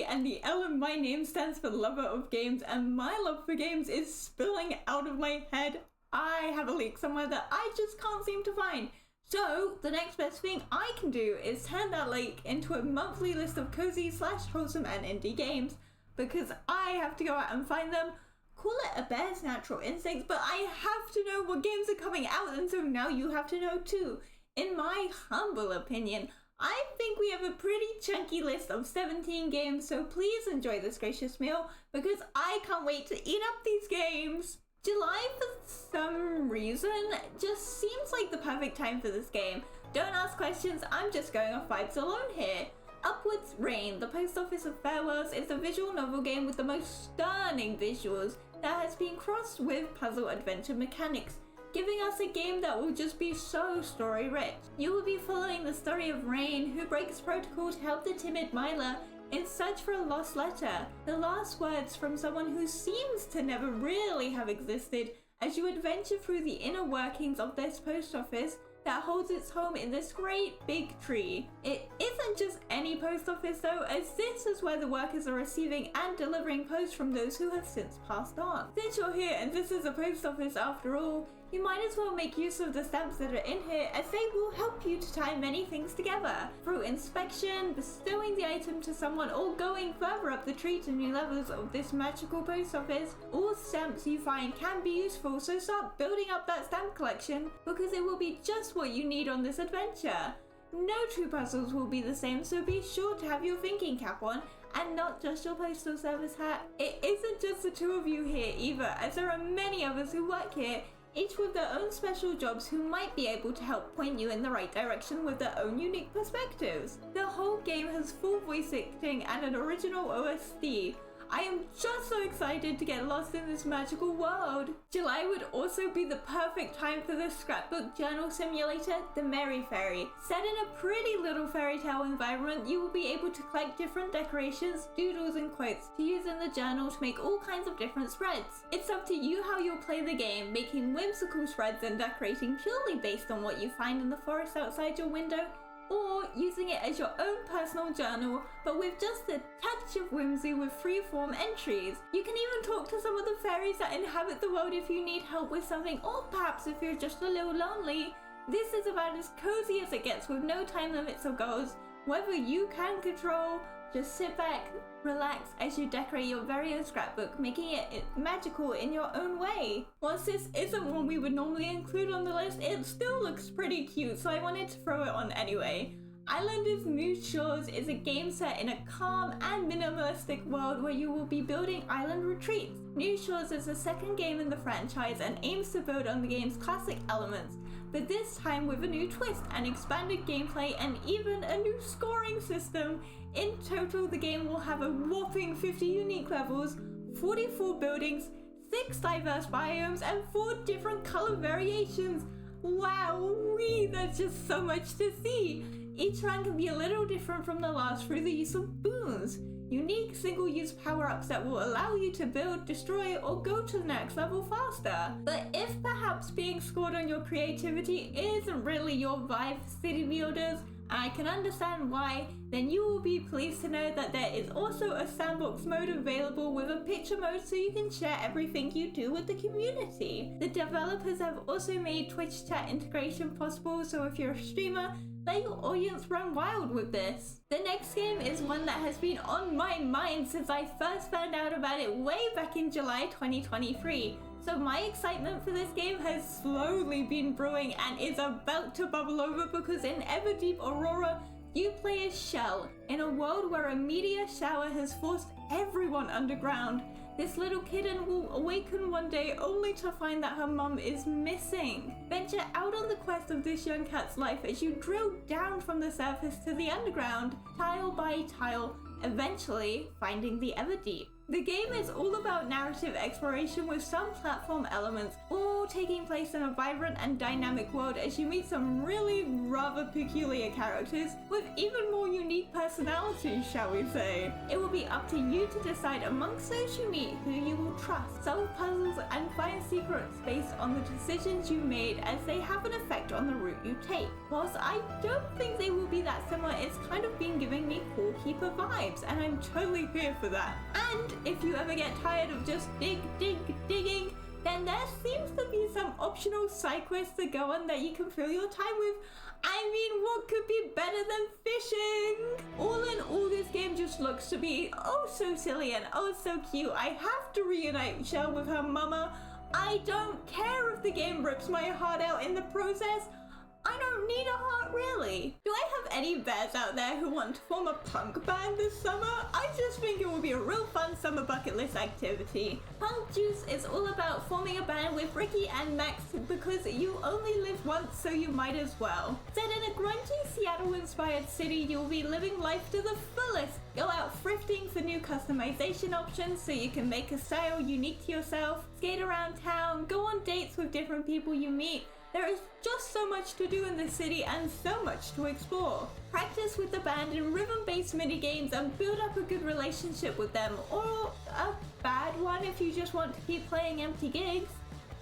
and the L in my name stands for lover of games, and my love for games is spilling out of my head. I have a leak somewhere that I just can't seem to find. So the next best thing I can do is turn that leak into a monthly list of cozy / wholesome and indie games, because I have to go out and find them. Call it a bear's natural instinct, but I have to know what games are coming out, and so now you have to know too. In my humble opinion, I think we have a pretty chunky list of 17 games, so please enjoy this gracious meal, because I can't wait to eat up these games. July, for some reason, just seems like the perfect time for this game. Don't ask questions, I'm just going off vibes alone here. Upwards Reign, the Post Office of Farewells, is a visual novel game with the most stunning visuals that has been crossed with puzzle adventure mechanics, giving us a game that will just be so story rich. You will be following the story of Rain, who breaks protocol to help the timid Myla in search for a lost letter, the last words from someone who seems to never really have existed, as you adventure through the inner workings of this post office that holds its home in this great big tree. It isn't just any post office though, as this is where the workers are receiving and delivering posts from those who have since passed on. Since you're here and this is a post office after all, you might as well make use of the stamps that are in here, as they will help you to tie many things together. Through inspection, bestowing the item to someone, or going further up the tree to new levels of this magical post office, all stamps you find can be useful, so start building up that stamp collection, because it will be just what you need on this adventure. No two puzzles will be the same, so be sure to have your thinking cap on, and not just your postal service hat. It isn't just the two of you here either, as there are many others who work here, each with their own special jobs, who might be able to help point you in the right direction with their own unique perspectives. The whole game has full voice acting and an original OST. I am just so excited to get lost in this magical world. July would also be the perfect time for the scrapbook journal simulator, The Merry Fairy. Set in a pretty little fairy tale environment, you will be able to collect different decorations, doodles and quotes to use in the journal to make all kinds of different spreads. It's up to you how you'll play the game, making whimsical spreads and decorating purely based on what you find in the forest outside your window, or using it as your own personal journal, but with just a touch of whimsy with free-form entries. You can even talk to some of the fairies that inhabit the world if you need help with something, or perhaps if you're just a little lonely. This is about as cozy as it gets, with no time limits or goals, whether you can control. Just sit back, relax as you decorate your very own scrapbook, making it magical in your own way. Whilst this isn't one we would normally include on the list, it still looks pretty cute, so I wanted to throw it on anyway. Islanders New Shores is a game set in a calm and minimalistic world where you will be building island retreats. New Shores is the second game in the franchise and aims to build on the game's classic elements, but this time with a new twist and expanded gameplay and even a new scoring system. In total, the game will have a whopping 50 unique levels, 44 buildings, 6 diverse biomes, and 4 different color variations. Wowee, that's just so much to see! Each run can be a little different from the last through the use of boons, unique single-use power-ups that will allow you to build, destroy, or go to the next level faster. But if perhaps being scored on your creativity isn't really your vibe for city builders, and I can understand why, then you will be pleased to know that there is also a sandbox mode available with a picture mode, so you can share everything you do with the community. The developers have also made Twitch chat integration possible, so if you're a streamer, let your audience run wild with this. The next game is one that has been on my mind since I first found out about it way back in July 2023. So my excitement for this game has slowly been brewing and is about to bubble over, because in Everdeep Aurora, you play as Shell in a world where a meteor shower has forced everyone underground. This little kitten will awaken one day only to find that her mum is missing. Venture out on the quest of this young cat's life as you drill down from the surface to the underground, tile by tile, eventually finding the Everdeep. The game is all about narrative exploration with some platform elements, all taking place in a vibrant and dynamic world as you meet some really rather peculiar characters with even more unique personalities, shall we say. It will be up to you to decide amongst those you meet who you will trust, solve puzzles and find secrets based on the decisions you made, as they have an effect on the route you take. Whilst I don't think they will be that similar, it's kind of been giving me Core Keeper vibes, and I'm totally here for that. And if you ever get tired of just digging, then there seems to be some optional side quests to go on that you can fill your time with. I mean, what could be better than fishing? All in all, this game just looks to be oh so silly and oh so cute. I have to reunite Shell with her mama. I don't care if the game rips my heart out in the process. I don't need a heart, really. Do I have any bears out there who want to form a punk band this summer? I just think it will be a real fun summer bucket list activity. Punk Juice is all about forming a band with Ricky and Max because you only live once, so you might as well. Set in a grungy Seattle-inspired city, you'll be living life to the fullest. Go out thrifting for new customization options so you can make a style unique to yourself. Skate around town, go on dates with different people you meet. There is just so much to do in this city and so much to explore. Practice with the band in rhythm-based mini-games and build up a good relationship with them, or a bad one if you just want to keep playing empty gigs.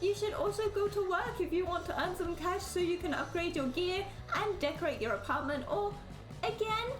You should also go to work if you want to earn some cash so you can upgrade your gear and decorate your apartment, or again,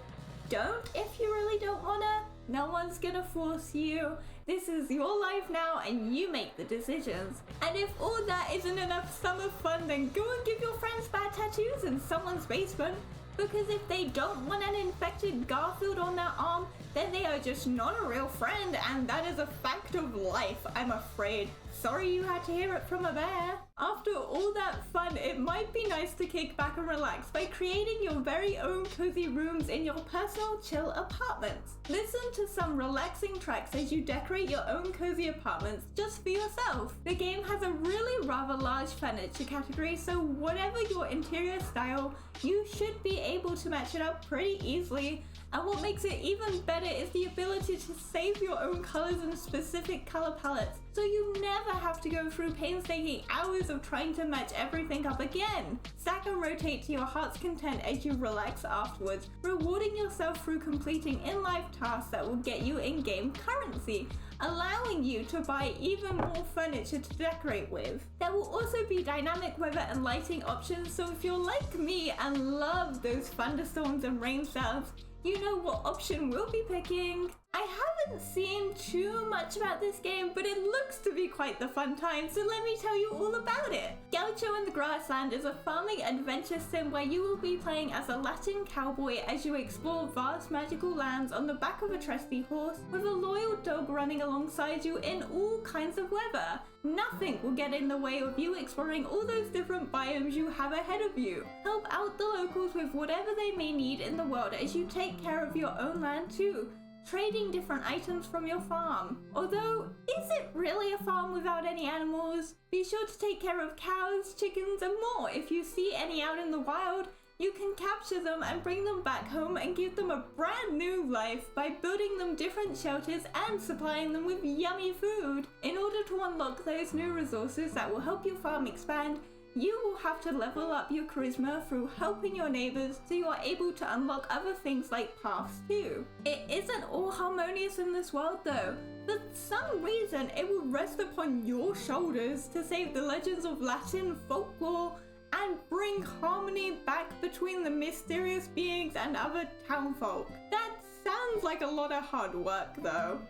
don't if you really don't wanna. No one's gonna force you. This is your life now and you make the decisions. And if all that isn't enough summer fun, then go and give your friends bad tattoos in someone's basement. Because if they don't want an infected Garfield on their arm, then they are just not a real friend, and that is a fact of life, I'm afraid. Sorry you had to hear it from a bear. After all that fun, it might be nice to kick back and relax by creating your very own cozy rooms in your personal chill apartments. Listen to some relaxing tracks as you decorate your own cozy apartments just for yourself. The game has a really rather large furniture category, so whatever your interior style, you should be able to match it up pretty easily. And what makes it even better is the ability to save your own colors in specific color palettes, so you never have to go through painstaking hours of trying to match everything up again. Stack and rotate to your heart's content as you relax afterwards, rewarding yourself through completing in-life tasks that will get you in-game currency, allowing you to buy even more furniture to decorate with. There will also be dynamic weather and lighting options, so if you're like me and love those thunderstorms and rain sounds, you know what option we'll be picking. I haven't seen too much about this game, but it looks to be quite the fun time, so let me tell you all about it. Gaucho in the Grassland is a farming adventure sim where you will be playing as a Latin cowboy as you explore vast magical lands on the back of a trusty horse with a loyal dog running alongside you in all kinds of weather. Nothing will get in the way of you exploring all those different biomes you have ahead of you. Help out the locals with whatever they may need in the world as you take care of your own land too, trading different items from your farm. Although, is it really a farm without any animals? Be sure to take care of cows, chickens and more. If you see any out in the wild, you can capture them and bring them back home and give them a brand new life by building them different shelters and supplying them with yummy food. In order to unlock those new resources that will help your farm expand, you will have to level up your charisma through helping your neighbors so you are able to unlock other things like paths too. It isn't all harmonious in this world though. For some reason, it will rest upon your shoulders to save the legends of Latin folklore and bring harmony back between the mysterious beings and other townfolk. That sounds like a lot of hard work though.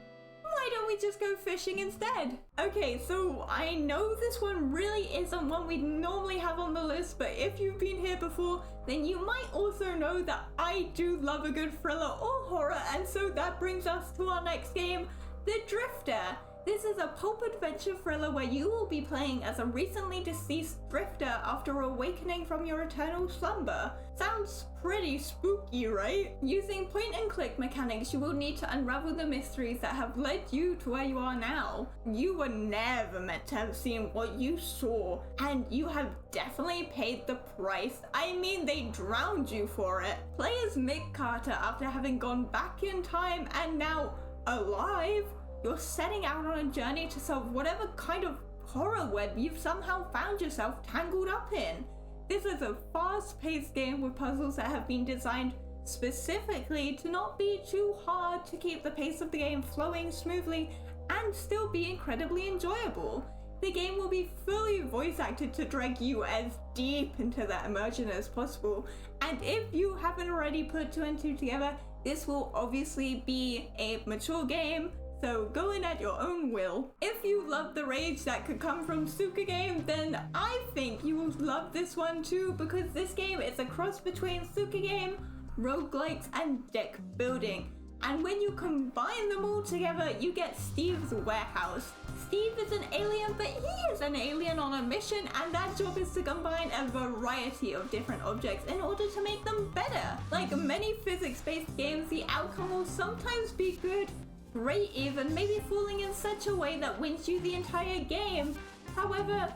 Why don't we just go fishing instead? Okay, so I know this one really isn't one we'd normally have on the list, but if you've been here before, then you might also know that I do love a good thriller or horror, and so that brings us to our next game, The Drifter. This is a pulp adventure thriller where you will be playing as a recently deceased drifter after awakening from your eternal slumber. Sounds pretty spooky, right? Using point and click mechanics, you will need to unravel the mysteries that have led you to where you are now. You were never meant to have seen what you saw, and you have definitely paid the price. I mean, they drowned you for it. Play as Mick Carter after having gone back in time and now alive, you're setting out on a journey to solve whatever kind of horror web you've somehow found yourself tangled up in. This is a fast-paced game with puzzles that have been designed specifically to not be too hard to keep the pace of the game flowing smoothly and still be incredibly enjoyable. The game will be fully voice acted to drag you as deep into that immersion as possible, and if you haven't already put two and two together, this will obviously be a mature game, so go in at your own will. If you love the rage that could come from Suka game, then I think you will love this one too, because this game is a cross between Suka game, roguelikes, and deck building. And when you combine them all together, you get Steve's Warehouse. Steve is an alien, but he is an alien on a mission, and that job is to combine a variety of different objects in order to make them better. Like many physics-based games, the outcome will sometimes be good, great even, maybe falling in such a way that wins you the entire game. However,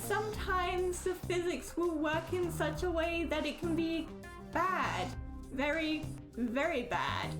sometimes the physics will work in such a way that it can be bad. Very, very bad.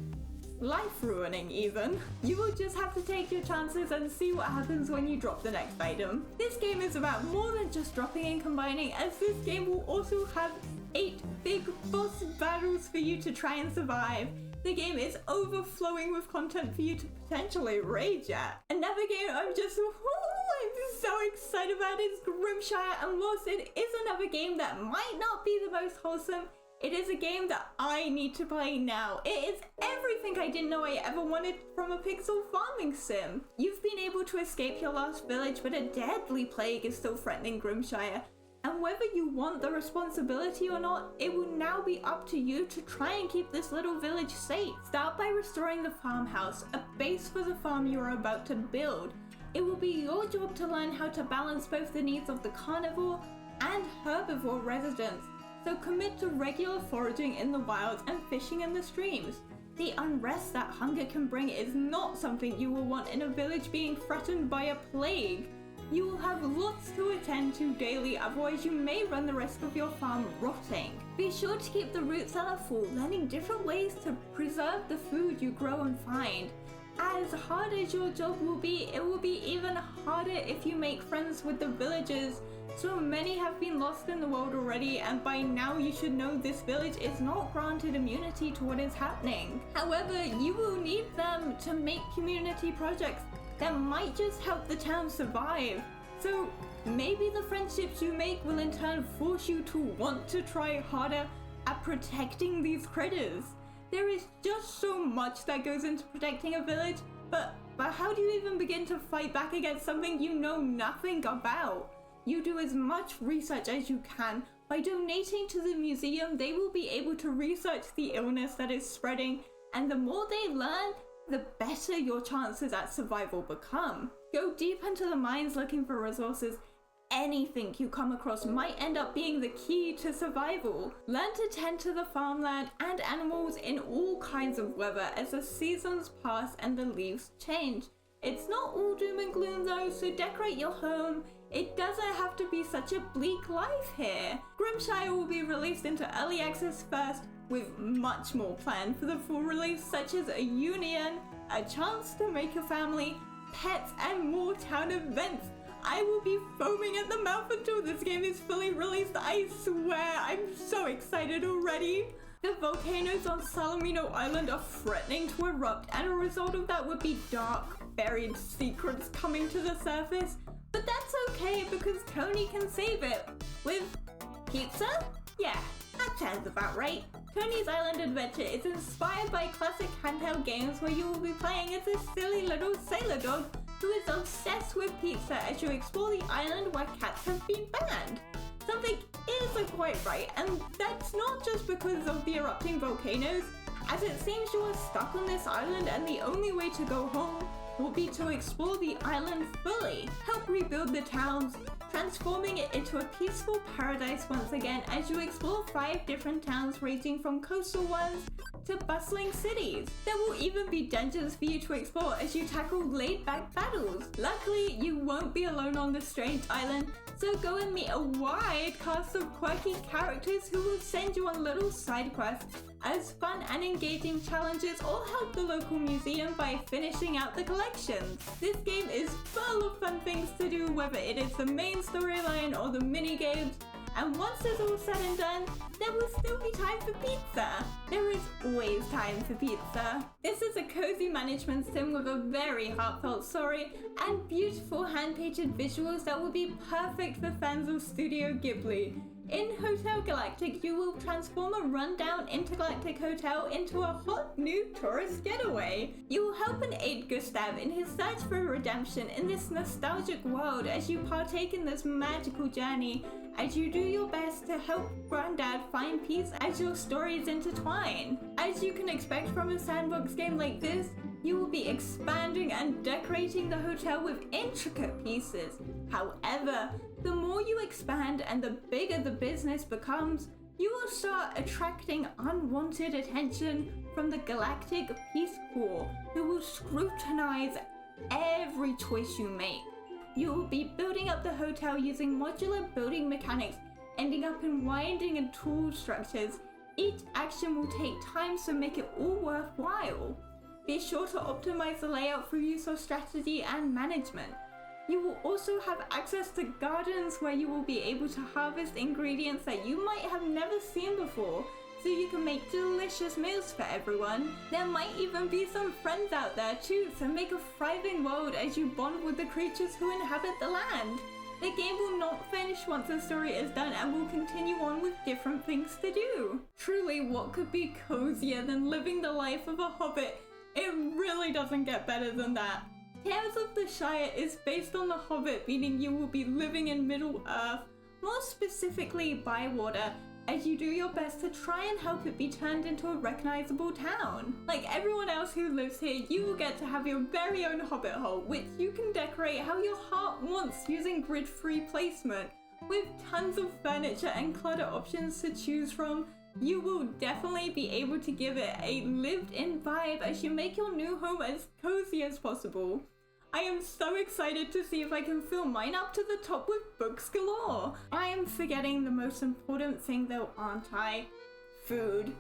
Life-ruining even. You will just have to take your chances and see what happens when you drop the next item. This game is about more than just dropping and combining, as this game will also have 8 big boss battles for you to try and survive. The game is overflowing with content for you to potentially rage at. Another game I'm just so excited about is Grimshire, and whilst it is another game that might not be the most wholesome, it is a game that I need to play now. It is everything I didn't know I ever wanted from a pixel farming sim. You've been able to escape your last village, but a deadly plague is still threatening Grimshire. And whether you want the responsibility or not, it will now be up to you to try and keep this little village safe. Start by restoring the farmhouse, a base for the farm you are about to build. It will be your job to learn how to balance both the needs of the carnivore and herbivore residents. So commit to regular foraging in the wilds and fishing in the streams. The unrest that hunger can bring is not something you will want in a village being threatened by a plague. You will have lots to attend to daily, otherwise you may run the risk of your farm rotting. Be sure to keep the root cellar full, learning different ways to preserve the food you grow and find. As hard as your job will be, it will be even harder if you make friends with the villagers. So many have been lost in the world already, and by now you should know this village is not granted immunity to what is happening. However, you will need them to make community projects that might just help the town survive. So maybe the friendships you make will in turn force you to want to try harder at protecting these critters. There is just so much that goes into protecting a village, but how do you even begin to fight back against something you know nothing about? You do as much research as you can. By donating to the museum, they will be able to research the illness that is spreading, and the more they learn, the better your chances at survival become. Go deep into the mines looking for resources. Anything you come across might end up being the key to survival. Learn to tend to the farmland and animals in all kinds of weather as the seasons pass and the leaves change. It's not all doom and gloom though, so decorate your home. It doesn't have to be such a bleak life here. Grimshire will be released into early access first, with much more planned for the full release, such as a union, a chance to make a family, pets, and more town events. I will be foaming at the mouth until this game is fully released. I swear, I'm so excited already. The volcanoes on Salamino Island are threatening to erupt, and a result of that would be dark, buried secrets coming to the surface. But that's okay, because Toni can save it. With pizza? Yeah, that sounds about right. Toni's Island Adventure is inspired by classic handheld games where you will be playing as a silly little sailor dog who is obsessed with pizza as you explore the island where cats have been banned. Something isn't quite right, and that's not just because of the erupting volcanoes, as it seems you are stuck on this island and the only way to go home will be to explore the island fully. Help rebuild the towns, transforming it into a peaceful paradise once again as you explore 5 different towns ranging from coastal ones to bustling cities. There will even be dungeons for you to explore as you tackle laid-back battles. Luckily, you won't be alone on this strange island, so go and meet a wide cast of quirky characters who will send you on little side quests as fun and engaging challenges, or help the local museum by finishing out the collections. This game is full of fun things to do, whether it is the main storyline or the mini games. And once it's all said and done, there will still be time for pizza. There is always time for pizza. This is a cozy management sim with a very heartfelt story and beautiful hand-painted visuals that will be perfect for fans of Studio Ghibli. In Hotel Galactic, you will transform a rundown intergalactic hotel into a hot new tourist getaway. You will help and aid Gustav in his search for redemption in this nostalgic world as you partake in this magical journey, as you do your best to help Grandad find peace as your stories intertwine. As you can expect from a sandbox game like this, you will be expanding and decorating the hotel with intricate pieces. However, the more you expand and the bigger the business becomes, you will start attracting unwanted attention from the Galactic Peace Corps, who will scrutinize every choice you make. You will be building up the hotel using modular building mechanics, ending up in winding and tall structures. Each action will take time, so make it all worthwhile. Be sure to optimize the layout through use of strategy and management. You will also have access to gardens where you will be able to harvest ingredients that you might have never seen before, so you can make delicious meals for everyone. There might even be some friends out there too, so make a thriving world as you bond with the creatures who inhabit the land. The game will not finish once the story is done and will continue on with different things to do. Truly, what could be cozier than living the life of a hobbit? It really doesn't get better than that. Tales of the Shire is based on The Hobbit, meaning you will be living in Middle-earth, more specifically Bywater, as you do your best to try and help it be turned into a recognizable town. Like everyone else who lives here, you will get to have your very own hobbit hole, which you can decorate how your heart wants using grid-free placement. With tons of furniture and clutter options to choose from, you will definitely be able to give it a lived-in vibe as you make your new home as cozy as possible. I am so excited to see if I can fill mine up to the top with books galore. I am forgetting the most important thing though, aren't I? Food.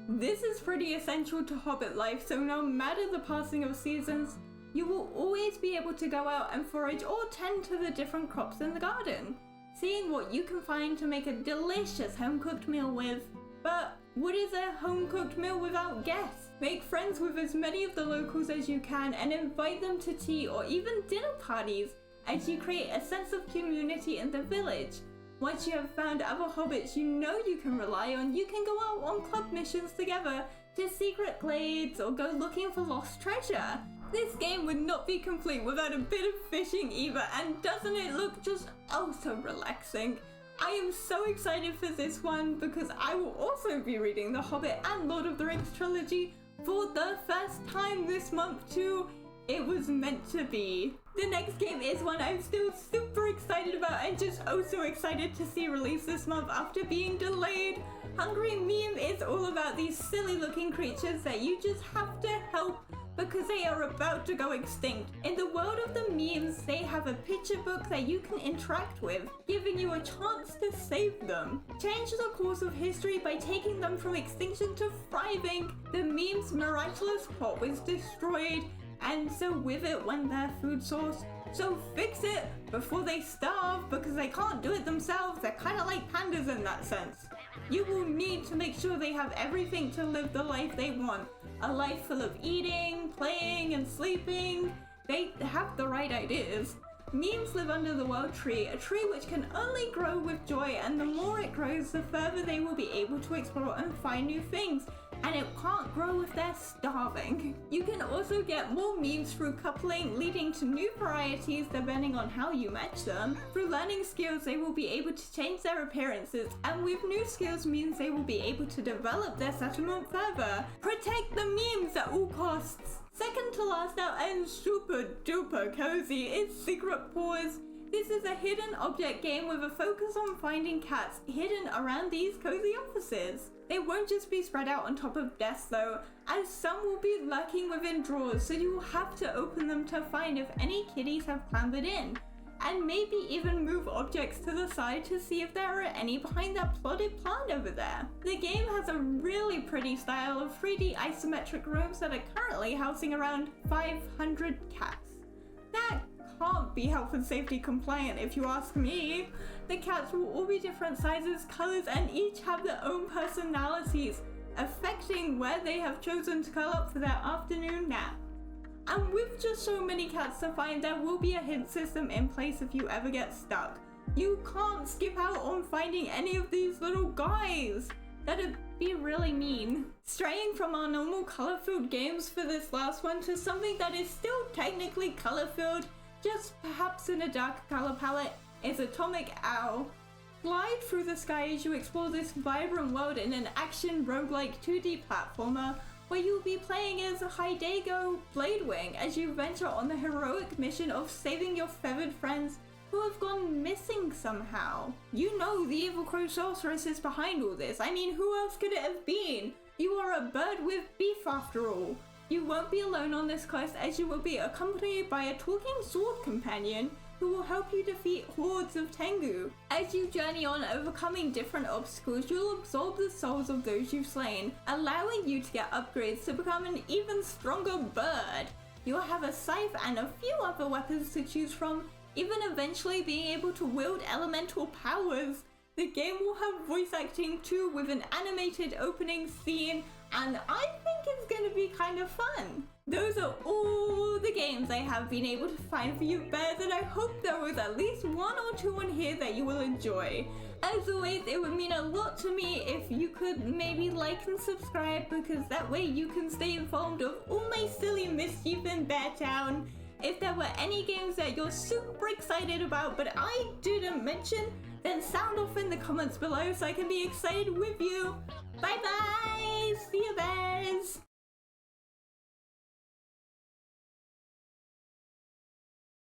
This is pretty essential to hobbit life, so no matter the passing of seasons, you will always be able to go out and forage or tend to the different crops in the garden, seeing what you can find to make a delicious home-cooked meal with. But what is a home-cooked meal without guests? Make friends with as many of the locals as you can and invite them to tea or even dinner parties as you create a sense of community in the village. Once you have found other hobbits you know you can rely on, you can go out on club missions together to secret glades or go looking for lost treasure. This game would not be complete without a bit of fishing either, and doesn't it look just oh so relaxing? I am so excited for this one because I will also be reading The Hobbit and Lord of the Rings trilogy for the first time this month too. It was meant to be. The next game is one I'm still super excited about and just oh so excited to see released this month after being delayed. Hungry Meem is all about these silly looking creatures that you just have to help because they are about to go extinct. In the world of the memes, they have a picture book that you can interact with, giving you a chance to save them. Change the course of history by taking them from extinction to thriving. The memes' miraculous plot was destroyed, and so with it went their food source. So fix it before they starve, because they can't do it themselves. They're kind of like pandas in that sense. You will need to make sure they have everything to live the life they want. A life full of eating, playing, and sleeping. They have the right ideas. Memes live under the world tree, a tree which can only grow with joy, and the more it grows, the further they will be able to explore and find new things. And it can't grow if they're starving. You can also get more memes through coupling, leading to new varieties depending on how you match them. Through learning skills, they will be able to change their appearances, and with new skills means they will be able to develop their settlement further. Protect the memes at all costs. Second to last out and super duper cozy is Secret Paws. This is a hidden object game with a focus on finding cats hidden around these cozy offices. They won't just be spread out on top of desks though, as some will be lurking within drawers, so you will have to open them to find if any kitties have clambered in. And maybe even move objects to the side to see if there are any behind that plotted plant over there. The game has a really pretty style of 3D isometric rooms that are currently housing around 500 cats. That can't be health and safety compliant if you ask me. The cats will all be different sizes, colours, and each have their own personalities, affecting where they have chosen to curl up for their afternoon nap. And with just so many cats to find, there will be a hint system in place if you ever get stuck. You can't skip out on finding any of these little guys. That'd be really mean. Straying from our normal colour-filled games for this last one to something that is still technically colour-filled, just perhaps in a darker colour palette, is Atomic Owl. Glide through the sky as you explore this vibrant world in an action roguelike 2D platformer, where you'll be playing as Hidego Bladewing as you venture on the heroic mission of saving your feathered friends who have gone missing somehow. You know the evil crow sorceress is behind all this. I mean, who else could it have been? You are a bird with beef after all. You won't be alone on this quest, as you will be accompanied by a talking sword companion who will help you defeat hordes of Tengu. As you journey on overcoming different obstacles, you'll absorb the souls of those you've slain, allowing you to get upgrades to become an even stronger bird. You'll have a scythe and a few other weapons to choose from, even eventually being able to wield elemental powers. The game will have voice acting too, with an animated opening scene, and I think it's gonna be kind of fun. Those are all the games I have been able to find for you bears, and I hope there was at least one or two on here that you will enjoy. As always, it would mean a lot to me if you could maybe like and subscribe, because that way you can stay informed of all my silly mischief in Beartown. If there were any games that you're super excited about but I didn't mention, then sound off in the comments below so I can be excited with you. Bye bye! See you bears!